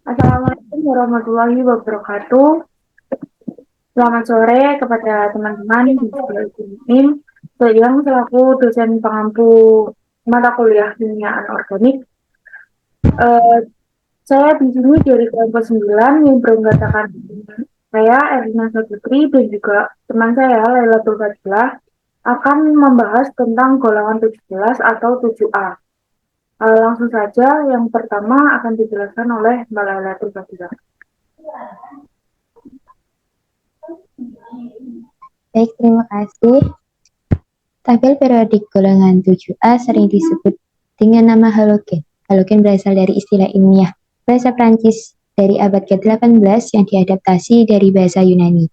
Assalamualaikum warahmatullahi wabarakatuh. Selamat sore kepada teman-teman di sekolah UNIM. Saya selaku dosen pengampu mata kuliah kimia anorganik. Eh, saya di sini dari kelompok 9 yang beranggotakan saya Erina Saputri dan juga teman saya Laila Tulfadilah akan membahas tentang golongan 17 atau 7A. Langsung saja, yang pertama akan dijelaskan oleh Mbak Laila Tulfadilah. Baik, terima kasih. Tabel periodik golongan 7A sering disebut dengan nama halogen. Halogen berasal dari istilah ilmiah bahasa Prancis dari abad ke-18 yang diadaptasi dari bahasa Yunani.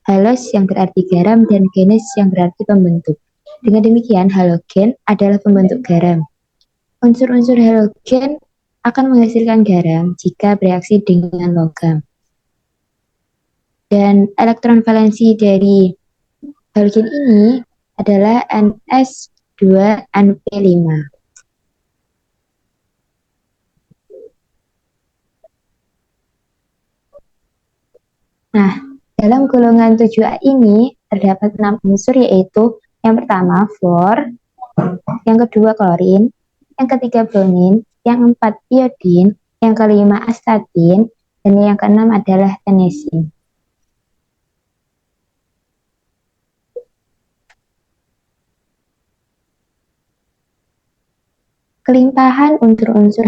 Halos yang berarti garam dan genes yang berarti pembentuk. Dengan demikian, halogen adalah pembentuk garam. Unsur-unsur halogen akan menghasilkan garam jika bereaksi dengan logam. Dan elektron valensi dari halogen ini adalah Ns2np5. Nah, dalam golongan 7A ini terdapat 6 unsur, yaitu yang pertama fluor, yang kedua klorin, yang ketiga bromin, yang keempat iodin, yang kelima astatin, dan yang keenam adalah tenesin. Kelimpahan unsur-unsur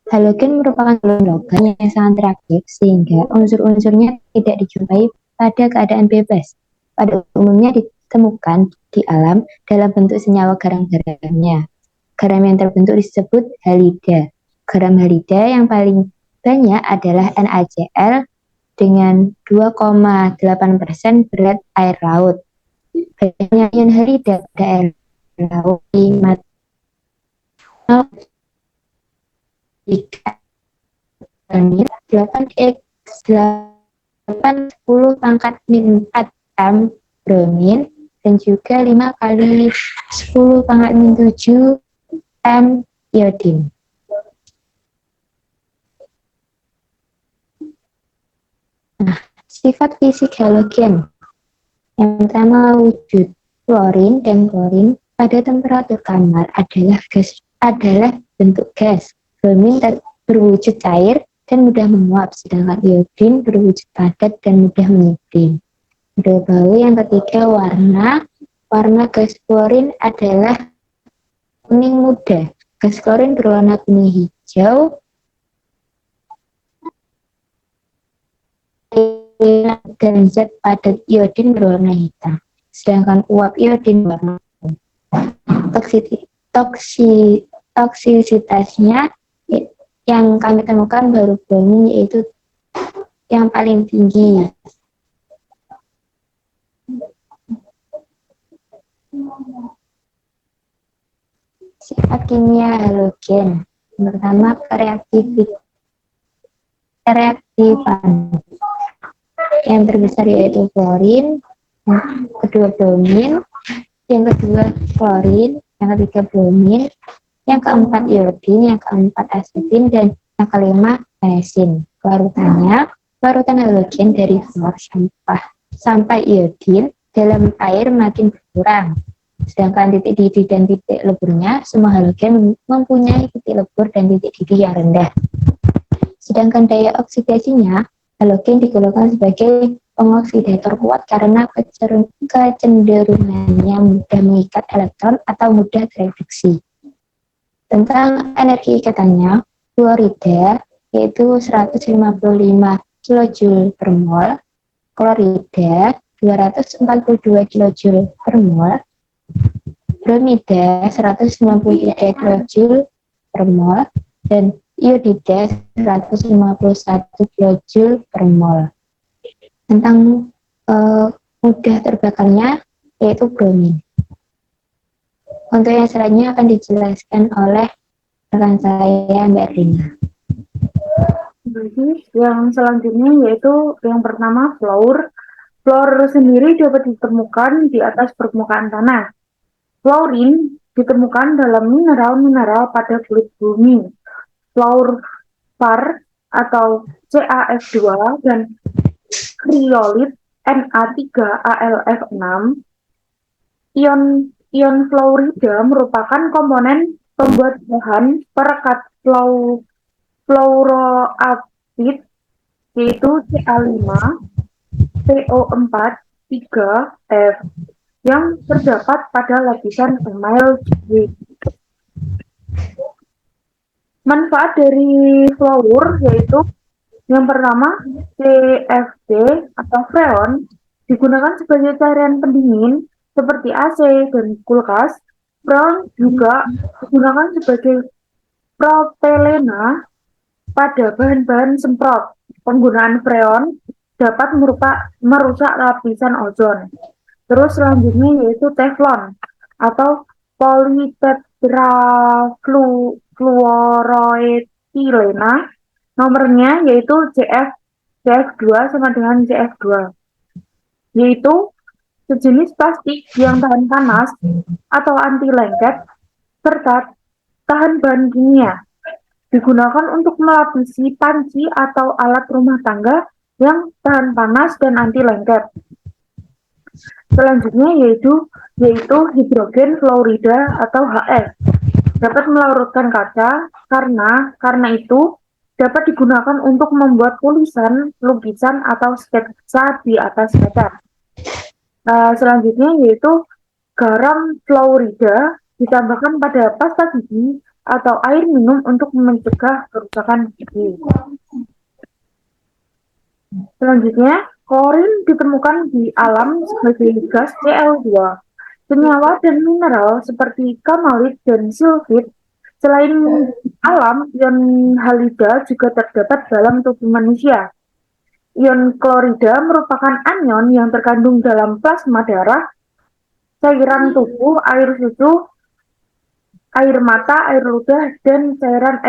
halogen merupakan logam yang sangat reaktif sehingga unsur-unsurnya tidak dijumpai pada keadaan bebas. Pada umumnya ditemukan di alam dalam bentuk senyawa garam-garamnya. Garam yang terbentuk disebut halida. Garam halida yang paling banyak adalah NaCl dengan 2,8% berat air laut. Banyaknya ion halida pada air laut 8 pangkat min 4 M bromin dan juga 5 kali 10 pangkat min 7 M iodin. Nah, sifat fisik halogen. Yang pertama, wujud fluorin dan klorin pada temperatur kamar adalah bentuk gas. Bromin berwujud cair dan mudah menguap, sedangkan iodin berwujud padat dan mudah menyedih. Lalu yang ketiga, warna gas klorin adalah kuning muda. Gas klorin berwarna kuning hijau dan zat padat iodin berwarna hitam. Sedangkan uap iodin berwarna kuning. Toksisitasnya yang kami temukan baru bromin, yaitu yang paling tinggi. Sifat kimia halogen. Pertama, kereaktifan. Yang terbesar yaitu fluorin, yang kedua bromin, yang kedua klorin, yang ketiga bromin, yang keempat iodin, yang keempat asetin, dan yang kelima tenesin. Larutan halogen dari fluor sampai iodin dalam air makin berkurang. Sedangkan titik didih dan titik leburnya, semua halogen mempunyai titik lebur dan titik didih yang rendah. Sedangkan daya oksidasinya, halogen digolongkan sebagai pengoksidator kuat karena kecenderungannya mudah mengikat elektron atau mudah tereduksi. Tentang energi ikatannya, fluorida yaitu 155 kJ per mol, klorida 242 kJ per mol, bromida 193 kJ per mol, dan iodida 151 kJ per mol. Tentang mudah terbakarnya yaitu bromin. Untuk yang selanjutnya akan dijelaskan oleh rekan saya, Mbak Rina. Jadi yang selanjutnya yaitu yang pertama fluor. Fluor sendiri dapat ditemukan di atas permukaan tanah. Fluorin ditemukan dalam mineral-mineral pada kulit bumi. Fluorspar atau CaF2 dan kriolit Na3AlF6. Ion fluorida merupakan komponen pembuat bahan perekat fluoroapid, yaitu Ca5, PO4, 3F, yang terdapat pada lapisan email J. Manfaat dari fluor yaitu yang pertama, CFC atau freon digunakan sebagai cairan pendingin seperti AC dan kulkas. Freon juga digunakan sebagai propelena pada bahan-bahan semprot. Penggunaan freon dapat merusak lapisan ozon. Terus selanjutnya yaitu teflon atau politetrafluoroetilena. Nomornya yaitu CF2 sama dengan CF2. Yaitu sejenis plastik yang tahan panas atau anti lengket serta tahan bahan kimia. Digunakan untuk melapisi panci atau alat rumah tangga yang tahan panas dan anti lengket. Selanjutnya yaitu hidrogen fluorida atau HF. Dapat melarutkan kaca karena itu dapat digunakan untuk membuat tulisan, lukisan, atau sketsa di atas kaca. Selanjutnya yaitu garam fluorida ditambahkan pada pasta gigi atau air minum untuk mencegah kerusakan gigi. Selanjutnya, klorin ditemukan di alam sebagai gas Cl2. Senyawa dan mineral seperti kamalit dan sulfit. Selain alam, ion halida juga terdapat dalam tubuh manusia. Ion klorida merupakan anion yang terkandung dalam plasma darah, cairan tubuh, air susu, air mata, air ludah, dan cairan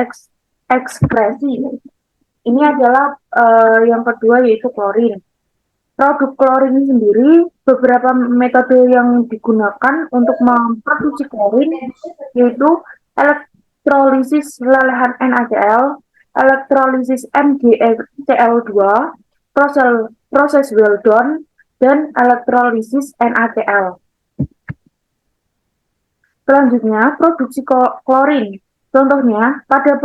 ekskresi. Ini adalah yang kedua yaitu klorin. Produk klorin sendiri, beberapa metode yang digunakan untuk memproduksi klorin yaitu elektrolisis lelehan NaCl, elektrolisis MgCl2, proses Weldon, dan elektrolisis NaCl. Selanjutnya, produksi klorin. Contohnya, pada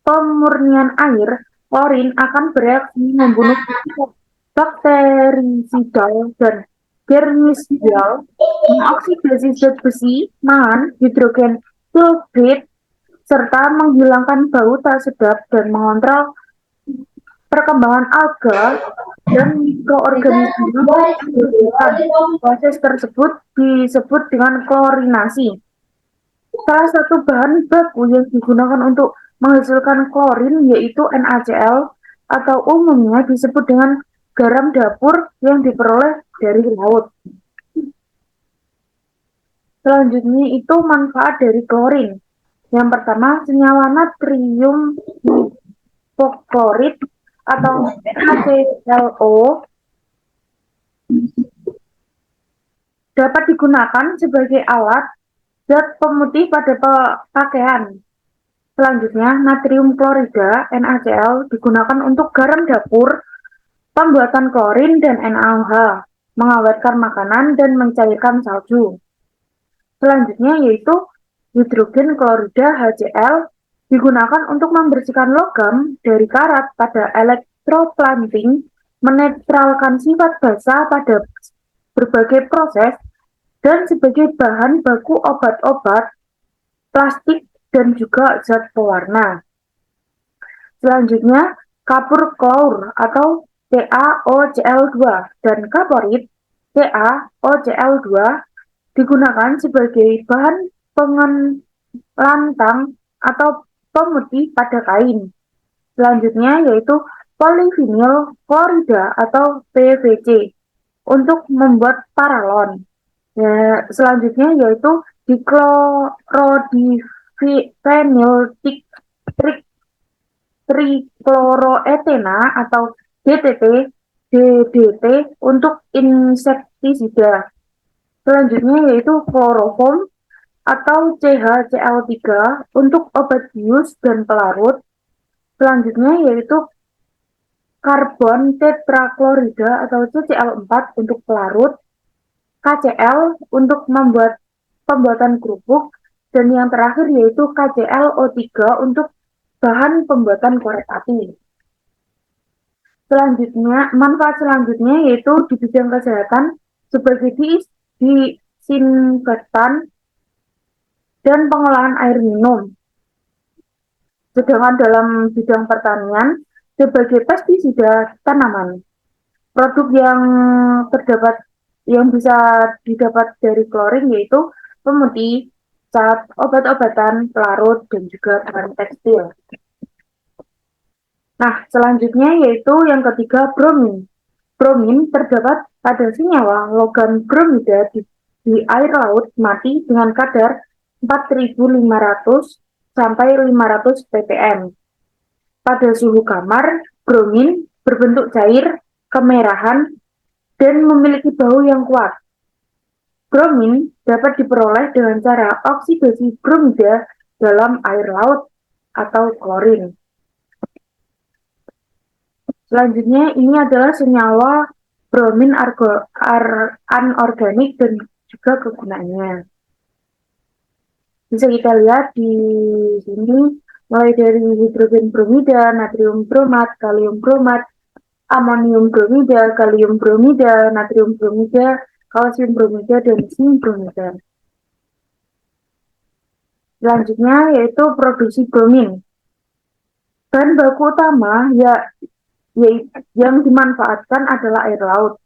pemurnian air, klorin akan bereaksi membunuh bakterisidal dan germisidal, mengoksidasi zat besi, mangan, hidrogen sulfid, serta menghilangkan bau tak sedap dan mengontrol perkembangan alga dan mikroorganisme. Proses tersebut disebut dengan klorinasi. Salah satu bahan baku yang digunakan untuk menghasilkan klorin yaitu NaCl atau umumnya disebut dengan garam dapur yang diperoleh dari laut. Selanjutnya itu manfaat dari klorin. Yang pertama, senyawa natrium hipoklorit atau NaClO dapat digunakan sebagai alat zat pemutih pada pakaian. Selanjutnya, natrium klorida NaCl digunakan untuk garam dapur, pembuatan klorin dan NaOH, mengawetkan makanan dan mencairkan salju. Selanjutnya yaitu hidrogen klorida HCl digunakan untuk membersihkan logam dari karat pada elektroplanting, menetralkan sifat basa pada berbagai proses, dan sebagai bahan baku obat-obat, plastik, dan juga zat pewarna. Selanjutnya, kapur klour atau CaOCl2 dan kaporit CaOCl2 digunakan sebagai bahan pengelantang atau pemutih pada kain. Selanjutnya yaitu polyvinyl klorida atau PVC untuk membuat paralon. Ya, selanjutnya yaitu diklorodiphenyl trichloroethena atau DDT untuk insektisida. Selanjutnya yaitu kloroform atau CHCl3 untuk obat bius dan pelarut. Selanjutnya yaitu karbon tetraklorida atau CCl4 untuk pelarut, KCl untuk pembuatan kerupuk, dan yang terakhir yaitu KClO3 untuk bahan pembuatan korek api. Selanjutnya, manfaat selanjutnya yaitu di bidang kesehatan sebagai disinfektan dan pengolahan air minum. Sedangkan dalam bidang pertanian sebagai pestisida tanaman. Produk yang bisa didapat dari klorin yaitu pemutih, cat, obat-obatan, pelarut, dan juga bahan tekstil. Nah, selanjutnya yaitu yang ketiga bromin. Bromin terdapat pada senyawa logam bromida di air laut mati dengan kadar 4.500 sampai 500 ppm. Pada suhu kamar, bromin berbentuk cair, kemerahan, dan memiliki bau yang kuat. Bromin dapat diperoleh dengan cara oksidasi bromida dalam air laut atau klorin. Selanjutnya ini adalah senyawa bromin anorganik dan juga kegunaannya. Bisa kita lihat di sini mulai dari hidrogen bromida, natrium bromat, kalium bromat, amonium bromida, kalium bromida, natrium bromida, kalsium bromida, dan zinc bromida. Selanjutnya yaitu produksi bromin. Bahan baku utama yang dimanfaatkan adalah air laut,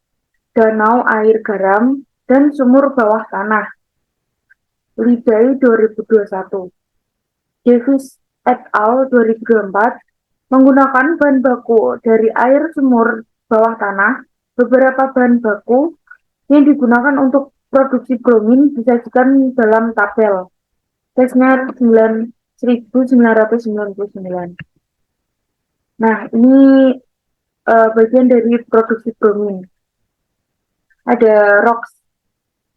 danau air garam, dan sumur bawah tanah. Lidai 2021. Davis et al. 2024 menggunakan bahan baku dari air sumur bawah tanah. Beberapa bahan baku yang digunakan untuk produksi bromin disajikan dalam tabel Texner 1999. Nah, ini bagian dari produksi bromin. Ada rocks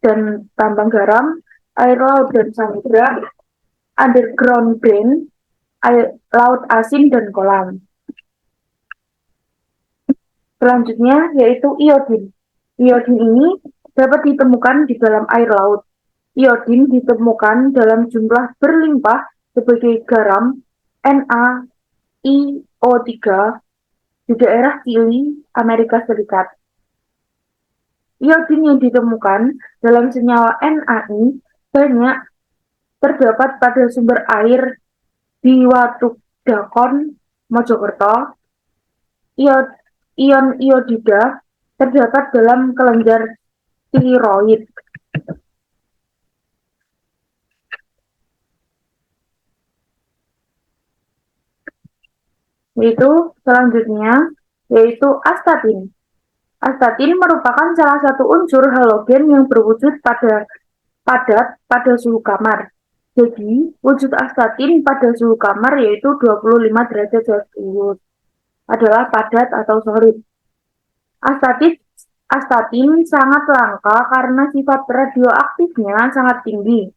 dan tambang garam, air laut dan samudra, underground drain, laut asin dan kolam. Selanjutnya yaitu iodin. Iodin ini dapat ditemukan di dalam air laut. Iodin ditemukan dalam jumlah berlimpah sebagai garam NaIO3 di daerah Chili, Amerika Serikat. Iodin yang ditemukan dalam senyawa NaI banyak terdapat pada sumber air di Waduk Dakon, Mojokerto. Ion iodida terdapat dalam kelenjar tiroid. Selanjutnya astatin. Astatin merupakan salah satu unsur halogen yang berwujud padat pada suhu kamar. Jadi, wujud astatin pada suhu kamar yaitu 25 derajat Celcius adalah padat atau solid. Astatin sangat langka karena sifat radioaktifnya sangat tinggi,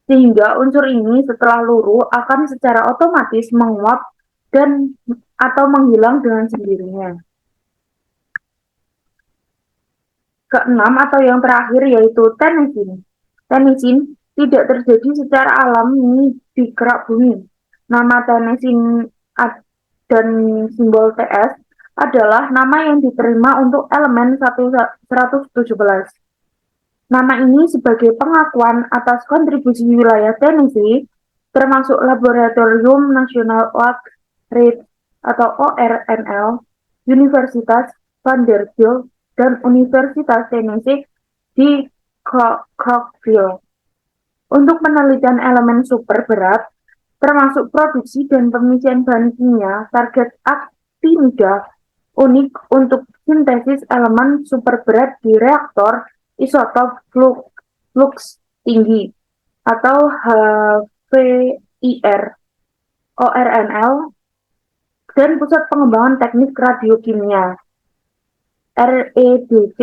sehingga unsur ini setelah luruh akan secara otomatis menguap dan atau menghilang dengan sendirinya. Keenam atau yang terakhir yaitu tennessine. Tennessine tidak terjadi secara alami di kerak bumi. Nama tennessine dan simbol TS adalah nama yang diterima untuk elemen 117. Nama ini sebagai pengakuan atas kontribusi wilayah Tennessee, termasuk Laboratorium Nasional Oak Ridge atau ORNL, Universitas Vanderbilt, dan Universitas Tennessee di Clarksville. Untuk penelitian elemen super berat, termasuk produksi dan pengisian bahan kimia, target aktinida unik untuk sintesis elemen super berat di reaktor isotop flux tinggi atau HVIR, ORNL, dan Pusat Pengembangan Teknik Radiokimia REDC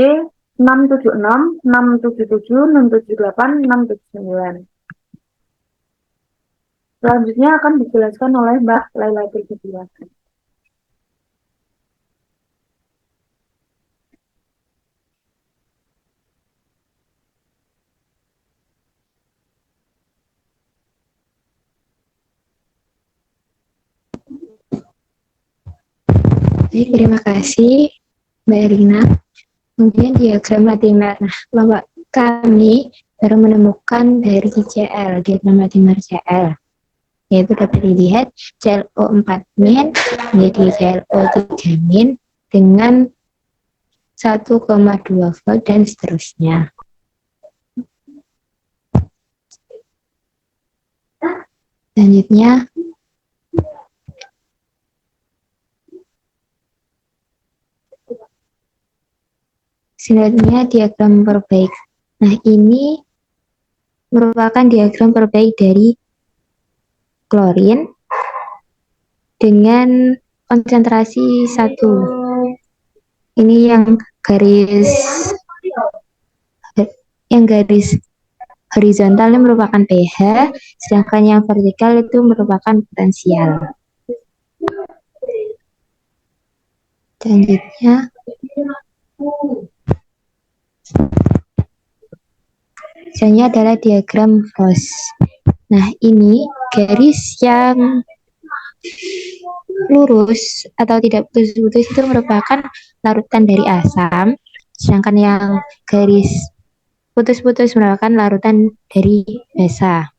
676, 677, 678, 679. Selanjutnya akan dijelaskan oleh Mbak Laila Tilkifila. Baik, terima kasih Mbak Erina. Kemudian diagram Latimer. Nah, Bapak kami baru menemukan dari CL, diagram Latimer CL, yaitu dapat dilihat ClO4- menjadi ClO3- dengan 1,2 volt dan seterusnya. Selanjutnya, diagram perbaik. Nah, ini merupakan diagram perbaik dari klorin dengan konsentrasi 1. Ini yang garis horizontalnya merupakan pH, sedangkan yang vertikal itu merupakan potensial. Selanjutnya, adalah diagram Voss. Nah, ini garis yang lurus atau tidak putus-putus itu merupakan larutan dari asam, sedangkan yang garis putus-putus merupakan larutan dari basa.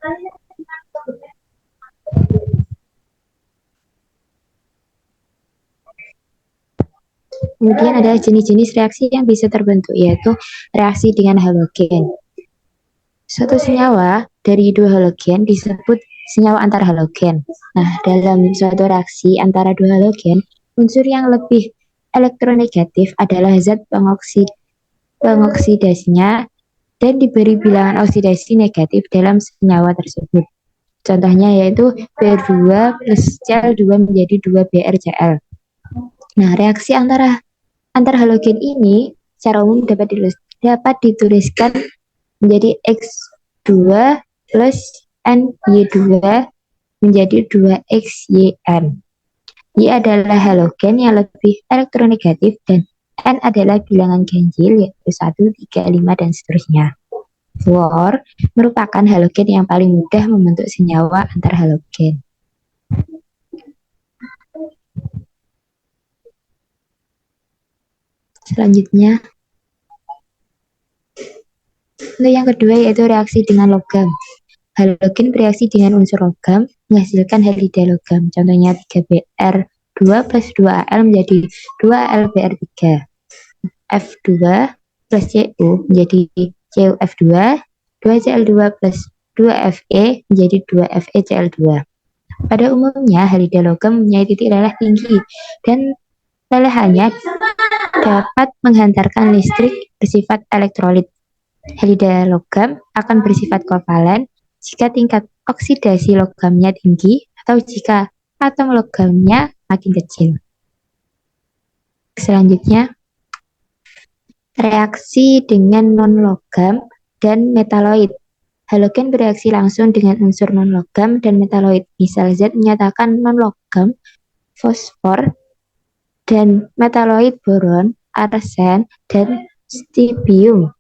Kemudian ada jenis-jenis reaksi yang bisa terbentuk, yaitu reaksi dengan halogen. Suatu senyawa dari dua halogen disebut senyawa antar halogen. Nah, dalam suatu reaksi antara dua halogen, unsur yang lebih elektronegatif adalah zat pengoksidasinya dan diberi bilangan oksidasi negatif dalam senyawa tersebut. Contohnya yaitu Br2 plus Cl2 menjadi 2BrCl. Nah, reaksi antar halogen ini secara umum dapat dituliskan menjadi X2 plus NY2 menjadi 2XYN. Y adalah halogen yang lebih elektronegatif dan N adalah bilangan ganjil yaitu 1, 3, 5, dan seterusnya. Fluor merupakan halogen yang paling mudah membentuk senyawa antar halogen. Selanjutnya, untuk yang kedua yaitu reaksi dengan logam. Halogen bereaksi dengan unsur logam menghasilkan halida logam. Contohnya 3Br2 plus 2Al menjadi 2AlBr3. F2 plus Cu menjadi CuF2. 2Cl2 plus 2Fe menjadi 2FeCl2. Pada umumnya, halida logam mempunyai titik leleh tinggi dan lelehannya dapat menghantarkan listrik bersifat elektrolit. Halida logam akan bersifat kovalen jika tingkat oksidasi logamnya tinggi atau jika atom logamnya makin kecil. Selanjutnya, reaksi dengan non-logam dan metaloid. Halogen bereaksi langsung dengan unsur non-logam dan metaloid. Misal Z menyatakan non-logam fosfor dan metaloid boron, arsen, dan stibium.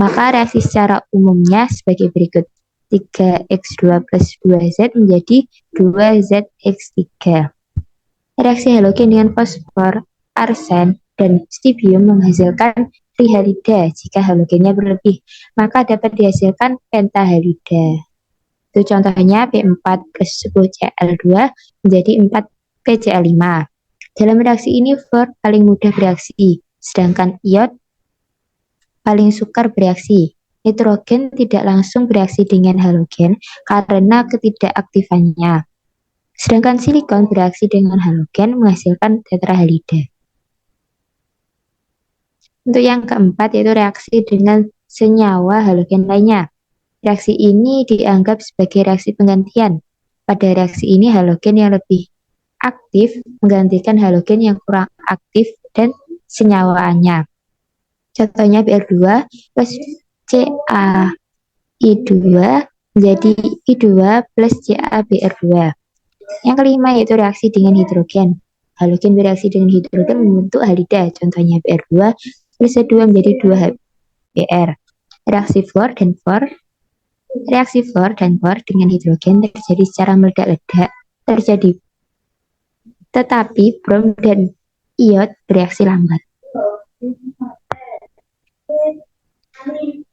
Maka reaksi secara umumnya sebagai berikut. 3X2 plus 2Z menjadi 2ZX3. Reaksi halogen dengan fosfor, arsen, dan stibium menghasilkan trihalida. Jika halogennya berlebih, maka dapat dihasilkan pentahalida. Itu contohnya P4 plus 10Cl2 menjadi 4PCl5. Dalam reaksi ini fluor paling mudah bereaksi, sedangkan iod paling sukar bereaksi. Nitrogen tidak langsung bereaksi dengan halogen karena ketidakaktifannya. Sedangkan silikon bereaksi dengan halogen menghasilkan tetrahalida. Untuk yang keempat yaitu reaksi dengan senyawa halogen lainnya. Reaksi ini dianggap sebagai reaksi penggantian. Pada reaksi ini halogen yang lebih aktif menggantikan halogen yang kurang aktif dan senyawaannya. Contohnya Br2 plus CaI2 menjadi I2 plus CaBr2. Yang kelima yaitu reaksi dengan hidrogen. Halogen bereaksi dengan hidrogen membentuk halida. Contohnya Br2 plus C2 menjadi 2HBr. Reaksi fluor dan fluor dengan hidrogen terjadi secara meledak-ledak. Tetapi brom dan iot bereaksi lambat.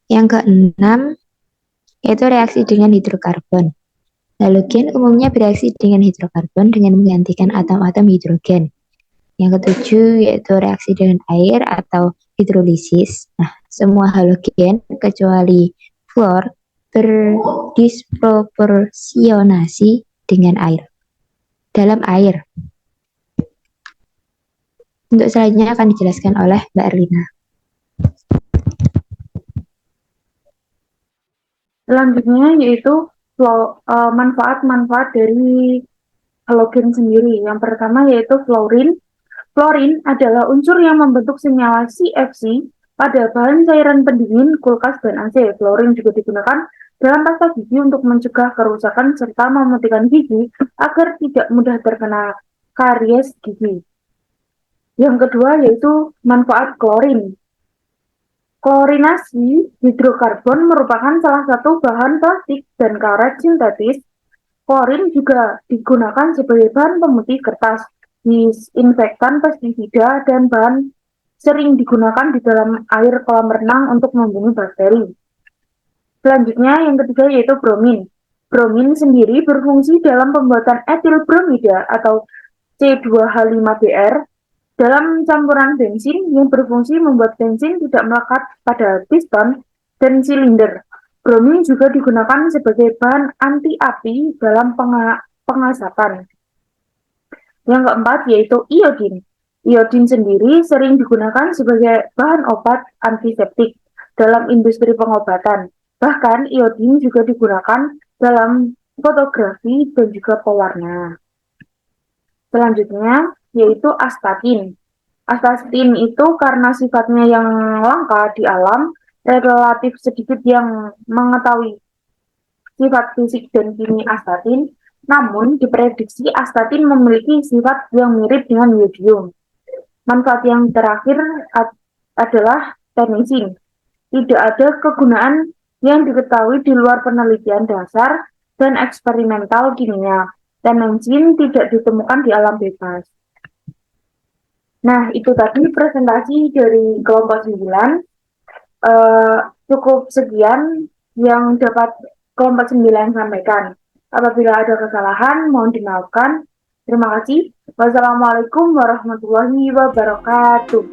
Yang keenam, yaitu reaksi dengan hidrokarbon. Halogen umumnya bereaksi dengan hidrokarbon dengan menggantikan atom-atom hidrogen. Yang ketujuh, yaitu reaksi dengan air atau hidrolisis. Nah, semua halogen kecuali fluor berdisproporsionasi dengan air. Dalam air. Untuk selanjutnya akan dijelaskan oleh Mbak Erlina. Selanjutnya yaitu manfaat-manfaat dari halogen sendiri. Yang pertama yaitu fluorin. Fluorin adalah unsur yang membentuk senyawa CFC pada bahan cairan pendingin, kulkas, dan AC. Fluorin juga digunakan dalam pasta gigi untuk mencegah kerusakan serta memutihkan gigi agar tidak mudah terkena karies gigi. Yang kedua yaitu manfaat klorin. Klorinasi hidrokarbon merupakan salah satu bahan plastik dan karet sintetis. Klorin juga digunakan sebagai bahan pemutih kertas, disinfektan pestisida, dan bahan sering digunakan di dalam air kolam renang untuk membunuh bakteri. Selanjutnya yang ketiga yaitu bromin. Bromin sendiri berfungsi dalam pembuatan etil bromida atau C2H5Br dalam campuran bensin yang berfungsi membuat bensin tidak melekat pada piston dan silinder. Bromin juga digunakan sebagai bahan anti api dalam pengasapan. Yang keempat yaitu iodin. Iodin sendiri sering digunakan sebagai bahan obat antiseptik dalam industri pengobatan. Bahkan iodin juga digunakan dalam fotografi dan juga pewarna. Selanjutnya yaitu astatin. Astatin itu karena sifatnya yang langka di alam, relatif sedikit yang mengetahui sifat fisik dan kimia astatin, namun diprediksi astatin memiliki sifat yang mirip dengan yodium. Manfaat yang terakhir adalah tennessine. Tidak ada kegunaan yang diketahui di luar penelitian dasar dan eksperimental kimia. Tennessine tidak ditemukan di alam bebas. Nah, itu tadi presentasi dari kelompok 9. Cukup sekian yang dapat kelompok 9 sampaikan. Apabila ada kesalahan, mohon dimaafkan. Terima kasih. Wassalamualaikum warahmatullahi wabarakatuh.